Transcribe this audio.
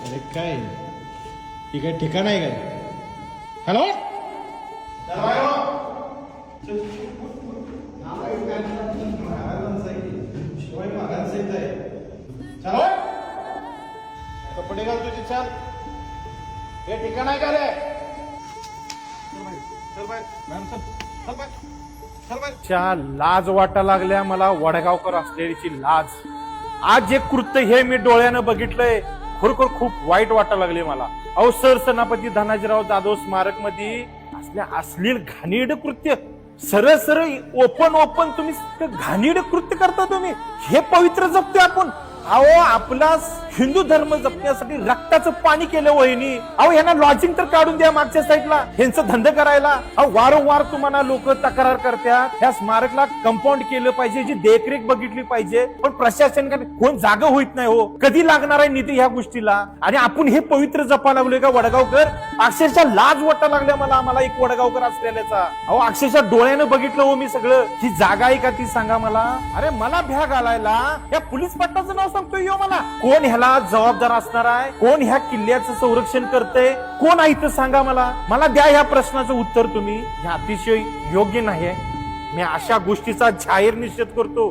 अरे काय ही काय ठिकाण आहे काय? हॅलो कपडे घाल तुझे, चाल. हे ठिकाण आहे का रे? च्या लाज वाटा लागल्या मला वडगावकर असलेलीची लाज. आज जे कृत्य हे मी डोळ्यानं बघितलंय, खरोखर खूप वाईट वाटा लागले मला. अहो सरसेनापती धनाजीराव जाधव स्मारक मध्ये असल्या अश्लील घाणेरड कृत्य, सरळ सरळ ओपन तुम्ही घाणेरड कृत्य करता. तुम्ही हे पवित्र जपतोय आपण. अहो आपला हिंदू धर्म जपण्यासाठी रक्ताचं पाणी केलं वहिनी. अहो यांना लॉजिंग तर काढून द्या मागच्या साईडला, ह्यांचं धंदा करायला. अहो वारंवार तुम्हाला लोक तक्रार करतात ह्या स्मारकला कंपाऊंड केलं पाहिजे, जी देखरेख बघितली पाहिजे, पण प्रशासन कोण जागा होत नाही. हो कधी लागणार आहे निधी ह्या गोष्टीला? आणि आपण हे पवित्र जपा लागलोय का वडगावकर? अक्षरशः लाज वाटा लागल्या मला एक वडगावकर असलेल्याचा. अहो अक्षरशः डोळ्यानं बघितलं हो मी सगळं. ही जागा आहे का ती सांगा मला. अरे मला भ्या घालायला या पोलीस पट्टाचं नाव सांगतोय यो मला. कोण ह्याला जबाबदार असणार आहे? कोण ह्या किल्ल्याचं संरक्षण करते? कोण आहे ते सांगा मला द्या ह्या प्रश्नाचं उत्तर तुम्ही. हे अतिशय योग्य नाही. मी अशा गोष्टीचा जाहीर निषेध करतो.